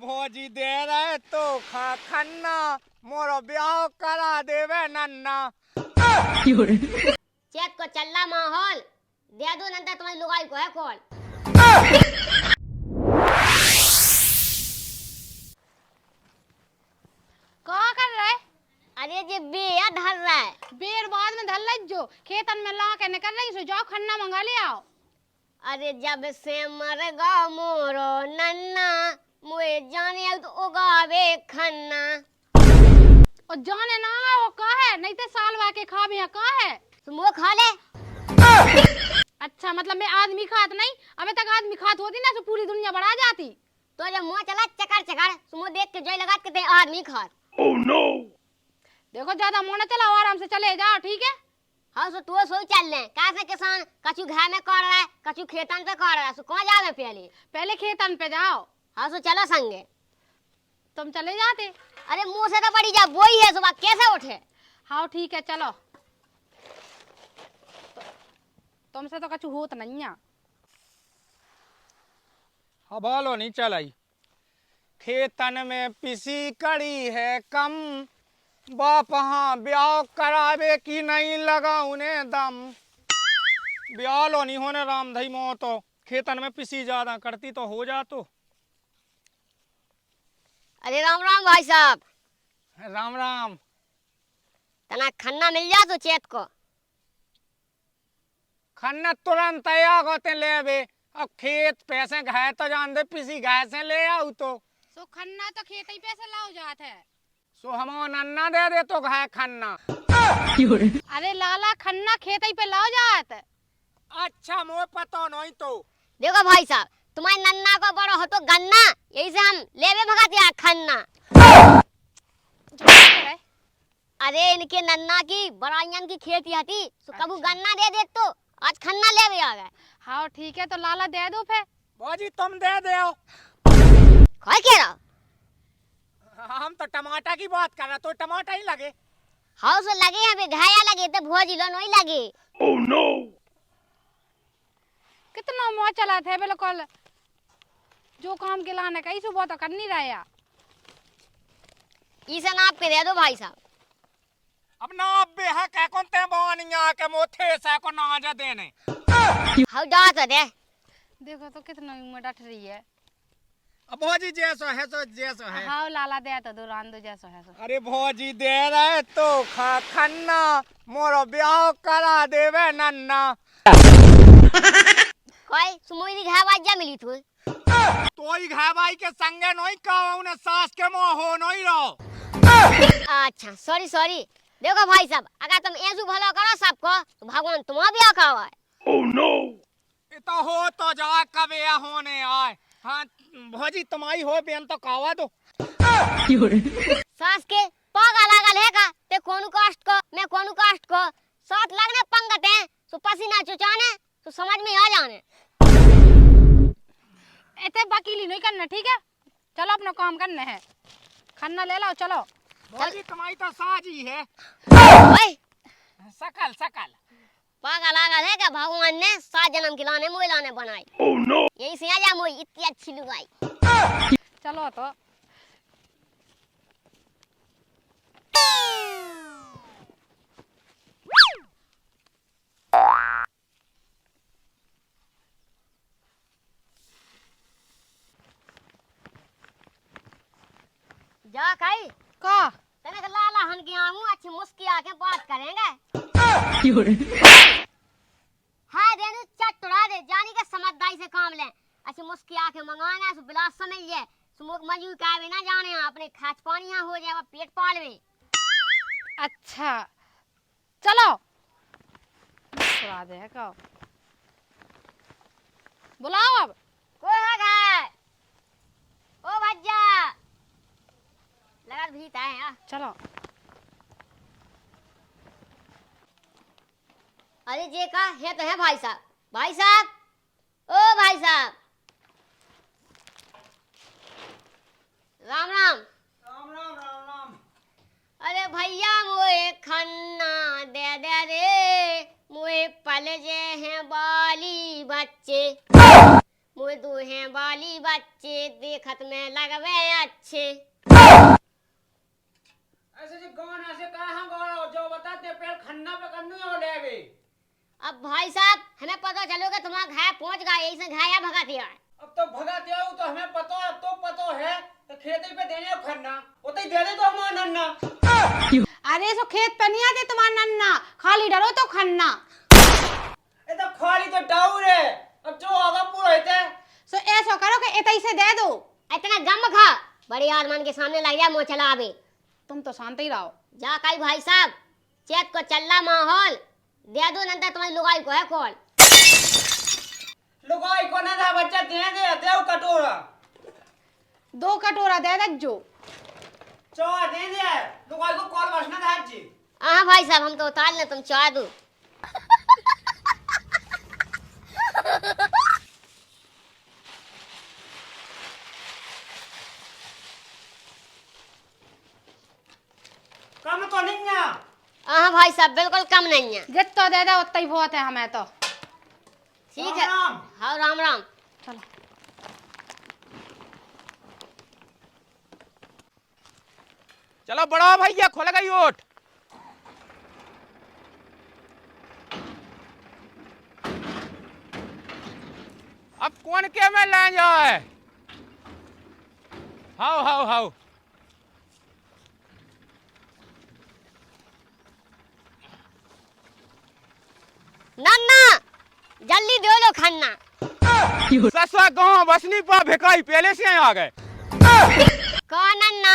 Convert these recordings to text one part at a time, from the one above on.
भौजी दे रहे तो खा खन्ना मोरो ब्याह करा देवे नन्ना। चेत को चल्ला माहौल दे दो नंदा तुम्हारी लुगाई को है कॉल। क्या कर रहा है? अरे जे बेया धर रहा है। बेर बाद में धर लग जो खेतन में ला के निकल रही सो जाओ खन्ना मंगा ले आओ। अरे जब से मर गा मोरो नन्ना मुए जाने तो उगावे खन्ना। और जाने ना वो का है नहीं तो साल वा के खा भी है का है तुम वो खा ले। अच्छा मतलब मैं आदमी खात नहीं अबे तक आदमी खात होती ना तो पूरी दुनिया बढ़ा जाती। तो जब मुंह चला चकर चकर तुम देख के जोई लगा के आदमी खा। Oh no. देखो ज्यादा मुंह न चलाओ आराम से चले जाओ ठीक है। हाँ सो तू सोई चल ले कैसे किसान कछु घर में कर रहा है कछु खेतन पे कर रहा है सो कहाँ जावे पहले खेतन पे जाओ। हाँ सो चलो संगे तुम चले जाते। अरे मुंह से तो पड़ी जा बोई है सुबह कैसे उठे। हाँ ठीक है चलो तुमसे तो कछु होत नहीं है। हवालो नहीं चलाई खेतन में पिसी कड़ी है कम बाप हाँ ब्याह करावे की नहीं लगा उन्हें दम। ब्याह लो नहीं होने राम धई मो तो खेतन में पिसी ज्यादा करती तो हो जा तो। अरे राम राम भाई साहब। राम राम। तना खन्ना मिल जा तो चेत को खन्ना तुरंत तैयार होते ले बे। अब खेत पैसे घाय तो जान दे पिसी घाय से ले आऊ तो सो खन्ना तो खेत ही पैसे लाओ जात है। सो हम नन्ना दे दे तो घाय खन्ना। अरे लाला खन्ना खेत ही पे लाओ जात। अच्छा मोए पता नहीं तो। देखो भाई साहब तुम्हारे नन्ना को बड़ा हो तो गन्ना यही से हम लेवे भगाते हैं खन्ना। अरे इनके नन्ना की बड़ाइयन की खेती हती तो कबू गन्ना दे दे तो आज खन्ना लेवे आ गए। हाँ ठीक है तो लाला दे दो फिर। भौजी तुम दे दो। काय कह रहा हम तो टमाटर की बात कर रहे तो टमाटर ही लगे। हाँ सो लगे हैं घाया लगे तो भोजी लो नहीं लगे। Oh no. कितना मुँह चला थे बिल्कुल जो काम के लाने का इसे वो तो कर नहीं रहा। इसे नाप के दे दो भाई साहब। अब ना अबे है कह कौन ते बानिया के मोथे से को ना जा देने। हाँ डाट दे। देखो तो कितना मुँह डट रही है। अब भौजी जैसो है सो जैसो है। हाँ लाला दे तो दो रान दो जैसो है सो। अरे भौजी दे रहे तो खा खन्ना मोरो ब्याह करा देवे नन्ना। कोई सुमोई घाय बाजा मिली थी तो ही घाय भाई के संगे नहीं का उन्हें सास के मोह हो नहीं रो। अच्छा सॉरी सॉरी। देखो भाई साहब अगर तुम ऐसू भला करो सबको तो भगवान तुम्हारा ब्याह खावा है। Oh no. इतना हो तो जा कबे होने आए। हाँ भौजी तुम्हारी हो बेन तो कावा दो। सास के पाग अलग है का ते कोनु कास्ट को मैं कोनु कास्ट को साथ लगने पंगत है तो पसीना चुचाने तो समझ में आ जाने। ऐसे वकीली नहीं करना ठीक है। चलो अपना काम करने है खन्ना ले लो चलो। भौजी तुम्हारी तो साजी है। ओए सकल सकल पाग अलग है का भगवान ने 7 जन्म की लाने मोई लाने बनाई। Oh no. यही से आ जा मोई इतनी अच्छी लुगाई। चलो तो जा कई का तने लाला हन की आऊं अच्छी मुस्की आके बात करेंगे। हां दे दे चटड़ा दे जानी के समझदारी से काम ले अच्छी मुस्की आके मंगाना सो बिलास समझ ले सुमुक मजू का भी ना जाने अपने खाच पानिया हो जाए पेट पालवे। अच्छा चलो स्वाद है का बुलाओ अब कोई है ओ भज्जा लगा भीत आए यार। चलो। अरे जे का है तो है भाई साहब। भाई साहब ओ भाई साहब राम राम। राम राम राम राम। अरे भैया मोए खन्ना दे दे रे मोए पल जे हैं बाली बच्चे मोए दो हैं बाली बच्चे देख खत में लगवे अच्छे। ऐसे जी गाना से कहाँ गाना जो बताते पेड़ खन्ना पे कन्नू हो लेवे। अब भाई साहब हमें पता चलोगे तुम्हारा घाय पहुंच गया, यही से घाया भगा दिया है। अब तो भगा दिया हूँ तो हमें पता है, अब तो पता है तो खेती पे देने को खन्ना उतने दे दे तो हमारा नन्ना। अरे सो खेत पे नहीं आते तुम्हारा नन्ना, खाली डरो तो खन्ना। ये तो खाली तो डाउर है, अब जो होगा पूरा होते। सो ऐसा करो कि इतने से दे दो। इतना गम खा बड़ी आदमान के सामने लग जा मुँह चला अभी। तुम तो शांत ही रहो। जा कई भाई साहब चेत को चल्ला माहौल दे दो, नंतर तुम्हारी लुगाई को है कॉल। लुगाई को ना था बच्चा दे देव कटोरा 2 कटोरा दे दे जो। चाय दे दे लुगाई को कॉल बसना था जी। हाँ भाई साहब हम तो उतार ले, तुम चाय दो। कम तो नहीं है। हाँ भाई साहब बिल्कुल कम नहीं है। जितना दे दे उतना ही बहुत है हमें तो। ठीक है राम हाँ राम राम। चलो चलो बड़ा भैया खोल गई ओट। अब कौन के में ले जाए। हाउ हाउ हाउ नन्ना जल्दी दो लो खन्ना। ससुआ गाँव बसनी पा भिखाई पहले से आ गए। कौन नन्ना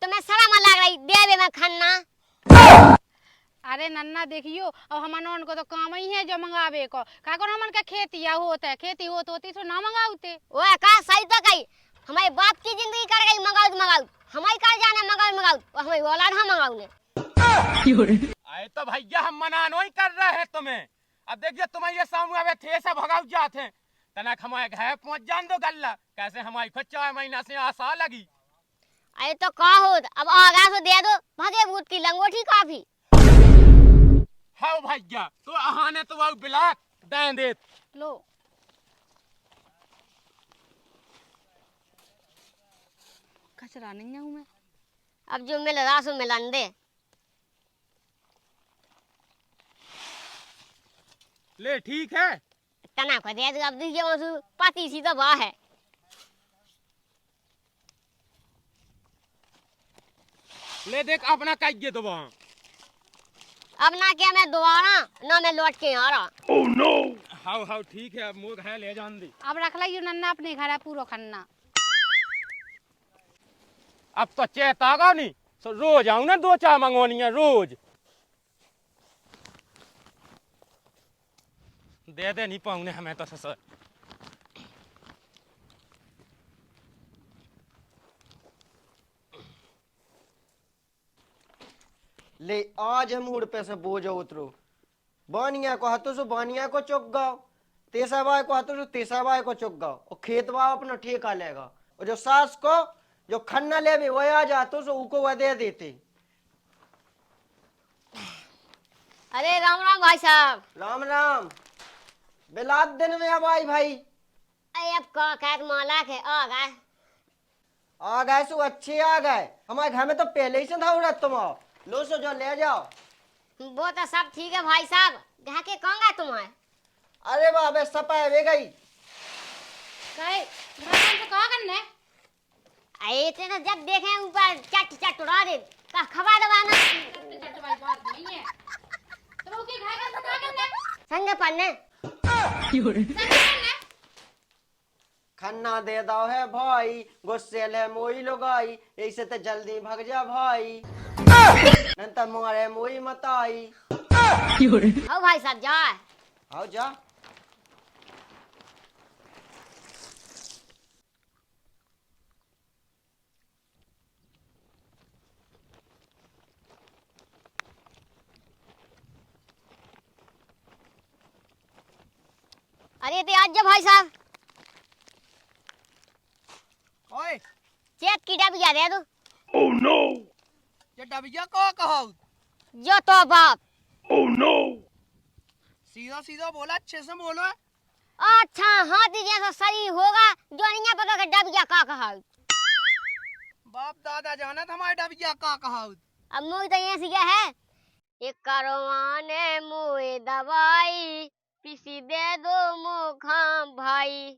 तुम्हें शर्म लग रही देवे में खन्ना। अरे नन्ना देखियो, अब हमन को तो काम ही है जो मंगावे को। का कर हमन का खेतिया होता है, खेती होती तो ना मंगाते। ओए का सही तो कही, हमारे बाप की जिंदगी कर गई मंगाऊ हमारी कर जाने मंगाऊ और हमारी औलाद हम मंगाऊ ने। आए तो भैया हम मना नहीं कर रहे हैं तुम्हें। अब देखिए तुम्हें ये सामने थे से भगाऊ जाते हैं तनक हमारे घर पहुंच जान दो गल्ला कैसे हमारी खुद 4 महीना से आशा लगी। अरे तो का हो अब आगा से दे दो भगे भूत की लंगोटी काफी। हाँ भैया तो आहाने तो वो बिलाक दे दे लो कचरा नहीं है मैं। अब जो मिल रहा सो मिलन दे। ले ठीक है तना को दे दो। अब देखिए वो पाती सी तो वाह है। ले देख अपना कहिए तो वहाँ। अब ना क्या मैं दोबारा ना मैं लौट के आ रहा। Oh no. हाँ हाँ ठीक है अब मुझ है ले जान दी। अब रख लो नन्ना अपने घर है पूरा खन्ना। अब तो चेतागा नहीं तो रोज आऊं ना 2-4 मंगवानी है रोज। दे नहीं पाऊंगे हमें तो ससुर। ले आज हम उड़ पे से बोझ उतरो। बानिया को हाथों से बानिया को चुक गाओ, तेसा बाई को हाथों से तेसा बाई को चुक गाओ और खेत बा अपना ठेका लेगा। और जो सास को जो खन्ना ले भी वही आ जातो सो उको वह दे देते। अरे राम राम भाई साहब। राम राम। बिलात दिन में अब आई भाई। अरे अब का कहत माला के आ गए सो अच्छे आ गए। हमारे घर में तो पहले ही से था उड़त तुम आओ। लो सो जो ले जाओ। वो तो सब ठीक है भाई साहब, घर के कहूँगा तुम्हें। अरे बाबे सपा वे गई। कहे घर से कहा करने। अरे तो जब देखे ऊपर चट उड़ा दे का खबर दबाना। चट वाली बात नहीं है। तो वो के घर का कहा करने। संग पन्ने खन्ना दे दो है भाई, गुस्से है मोई लोगाई, ऐसे तो जल्दी भाग जा भाई। नंतर मारे मोई मत आई। आओ भाई साहब जा। आओ जा। अरे ते आज जा भाई साहब। ओए चेत की डबिया दे दो। Oh no. ये डबिया को कहो। जो तो बाप। Oh no. सीधा सीधा बोला, अच्छे से बोलो। अच्छा हाथी जैसा शरीर होगा जो नहीं पता कि डबिया का कहा। बाप दादा जाना था हमारे डबिया का कहा। अब मुँह तो ये सीखा है, एक करवाने मुँह दवाई पीसी दे दो मुखा भाई।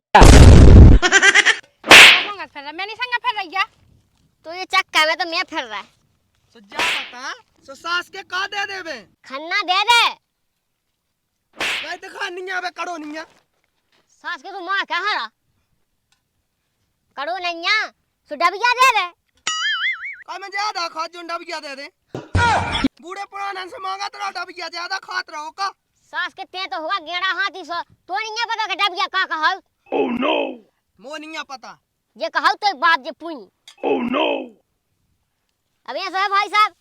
संगत फिर रहा, मैं नहीं संगत फिर रही है। तो ये चक्का में तो मैं फिर रहा है। सो जा बता, सो सास के का दे देबे? खन्ना दे दे। काय दिखा निया बे कड़ो निया। सास के तो माँ क्या हरा करो नैया सो डबिया दे दे। काय में ज्यादा खा जो डबिया दे दे। बूढ़े पुराने से मांगा तेरा डबिया ज्यादा खात रहो का। सास के ते तो होगा गेड़ा हाथी सो तो नहीं पता कि डबिया का कहा। ओह नो, मो नहीं पता। ये कहा तो एक बात जे पुई। Oh no. अब ये है भाई साहब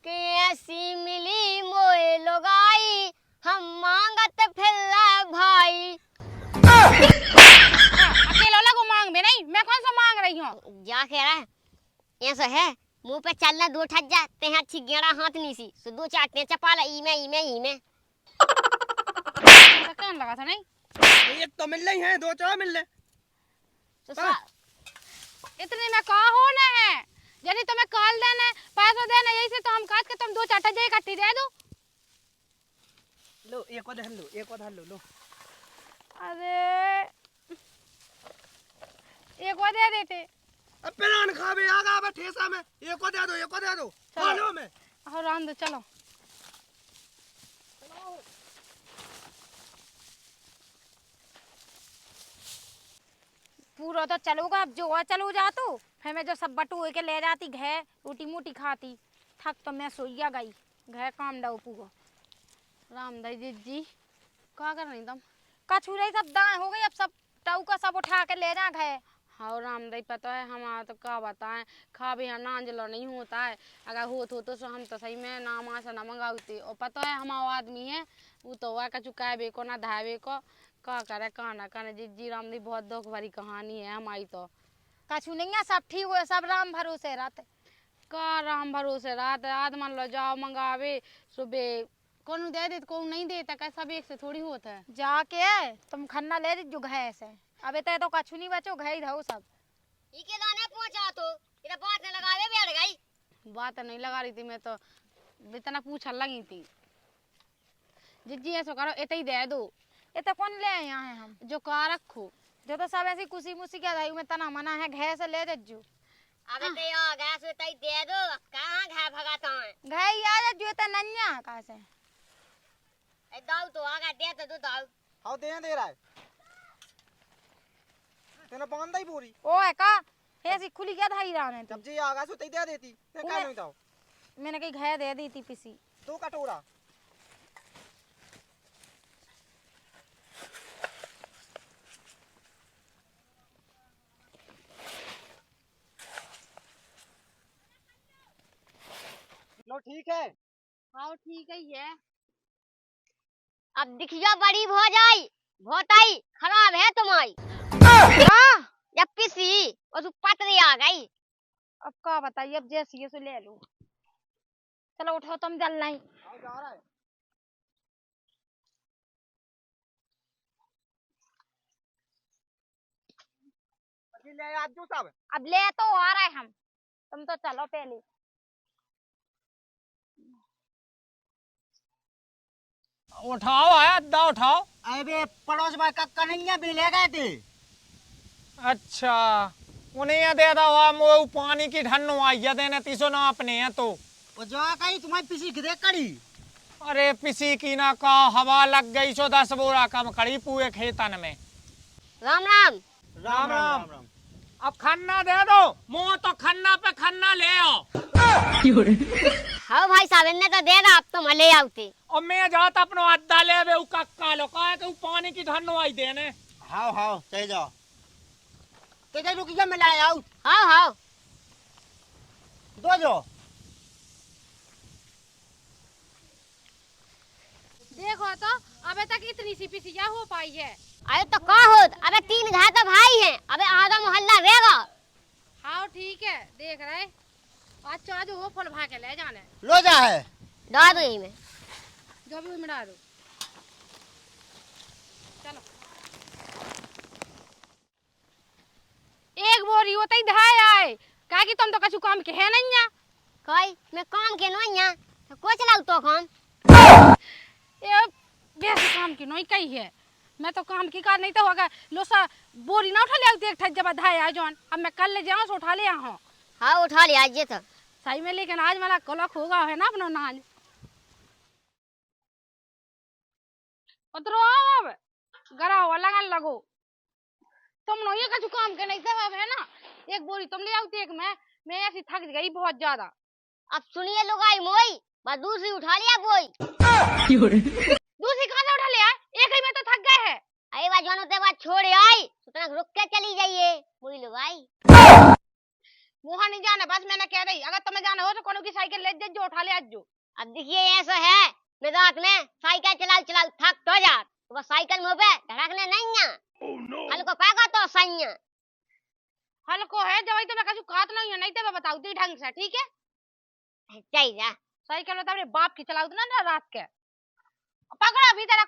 कि ऐसी मिली मोए लोगाई हम मांगत फिर भाई। अकेला लगो मांग में नहीं, मैं कौन सा मांग रही हूँ। क्या कह रहा है ऐसा है मुंह पे चलना दो ठज जा ते अच्छी गेड़ा हाथ नहीं सी सो दो चाटने चपाला ई में कौन लगा था नहीं। एक तो मिल रही है, दो चार मिल ले। तो इतने में कहा हो ना है यदि तुम्हें कॉल देना पैसा देना यही से तो हम काट के तुम दो चाटा दे इकट्ठी दे दो। लो एक और लो, एक और लो। अरे एक और दे देते। अब पेलान खावे आगा बे ठेसा में। एक और दे दो, एक और दे दो। खा लो में। और राम दो चलो। पूरा तो चलूगा, अब जो चलू जा तू फिर मैं जो सब बटू के ले जाती घे रोटी मोटी खाती। थक तो मैं सोइया गई घे काम डाउ पूरा। राम दाई जी क्या कर रही तुम। कछू रही सब दाएं हो गई, अब सब टाऊ का सब उठा के ले जा घे। हाँ राम दाई पता है हमारा तो क्या बताएं खा भी यहाँ नांजलो नहीं होता है। अगर हो तो हम तो सही में नामा से न मंगाते। और पता है हमारा आदमी है वो तो हुआ कछु कहबे को ना धावे को का करे का ना करे। जी राम दी बहुत दुख भरी कहानी है हमारी तो। कछु नहीं है सब ठीक हुए, सब राम भरोसे रहते। का राम भरोसे रहते आज मान लो जाओ मंगावे सुबह कौन दे दे कौन नहीं देता क्या सब एक से थोड़ी होता है। जाके तुम खन्ना ले जो घे से अब इतने तो कछु नहीं बचो घे रहो सब। इके दाने पहुंचा तो इधर बात न लगावे बैठ गई। बात नहीं लगा रही थी मैं तो इतना पूछा लगी थी। जिज्जी ऐसा करो इतना ही दे दो। इतना कौन ले आए यहाँ है हम जो का रखो जो तो सब ऐसी कुसी मुसी क्या धाई में तना मना है घे से ले जज्जू। अबे ते आ गैस उतई दे दो कहां घा भगाता है घे यार जो इतना नन्या कहां से ए दाऊ तो आ गया दे तो दो दाऊ। हां दे रहा है। तेने बांधा ही पूरी। ओ है का ऐसी खुली क्या धाई रहा ने जब जी आगा सो तई दे देती। ते का नहीं दाओ। मैंने कही घे दे दी थी पिसी दो कटोरा। लो ठीक है। हाँ ठीक ही है। अब दिखियो बड़ी हो जाई भोताई खराब है तुम्हारी। हाँ जब पिसी और पतरी आ गई। अब क्या बताइए अब जैसी है सो ले लो। चलो उठो तुम जल नहीं। आओ जा रहा है। ले आज जो सब अब ले तो आ रहे हम तुम तो चलो पहले। उठाओ आया अद्दा उठाओ। अबे पड़ोस में कक्का नहीं है ले गए थे। अच्छा उन्हें ये दे दो वो पानी की ढन्नो आई है देने तीसो ना अपने हैं तो वो जो कहीं तुम्हारी पिसी गिरे कड़ी। अरे पिसी की ना का हवा लग गई सो 10 बोरा कम खड़ी पूरे खेतन में। राम राम राम राम। अब खन्ना दे दो मुँह तो खन्ना पे खन्ना ले आओ। हाँ भाई साहब ने तो दे दा अब तुम ले आउते। और मैं जाता अपनो अद्दा ले बे कक्का लो का है कि पानी की ढन्नो आई देने। हाँ हाँ चले जाओ। ते रुक जा मैं लाया आऊं। हाँ हाँ दो जो देखो तो अबे तक इतनी सी पिसिया हो पाई है। अरे तो का होत अबे 3 घर तो भाई हैं अबे आधा मोहल्ला रहेगा। हाँ ठीक है देख रहे आज तो आज वो फल भा के ले जाने लो जा है। डाल दो यही में जो भी मिला दो। चलो एक बोरी होता ही धाय आए का कि तुम तो कछु काम के है नहीं है। कोई मैं काम के नहीं है तो को चलाऊ तो काम। ये बेस काम की नहीं कही है। मैं तो काम की कार नहीं तो होगा लोसा बोरी ना उठा ले आती एक ठज जब धाय आ जौन अब मैं कल ले जाऊं सो उठा ले आऊं। हाँ उठा ले आज ये तो सही में लेकिन आज वाला कलक होगा है ना अपना नाज उतरो आओ अब गरा हुआ लगन लगो तुम नो ये कछु काम के नहीं सब है ना। एक बोरी तुम ले आती एक मैं ऐसी थक गई बहुत ज्यादा। अब सुनिए लोग आई मोई बस दूसरी उठा लिया बोई। दूसरी कहां से उठा ले आए एक ही में तो थक गए हैं। अरे बात जानो ते बात छोड़े आई तो रुक के चली जाइए वही लोग आई। वहां नहीं जाना बस मैंने कह रही अगर तुम्हें जाना हो तो कोनो की साइकिल ले जो उठा ले आज जो। अब देखिए ऐसा है मैं रात में साइकिल चला चला थक तो जा तो बस साइकिल मुंह पे धड़कने नहीं है। हल्को पागा तो सही है। हल्को है जब तो मैं कछु खात नहीं है नहीं तो मैं बताऊती ढंग से ठीक है। चाहिए साइकिल तो अपने बाप की चलाऊ ना रात के पकड़ा भी तेरा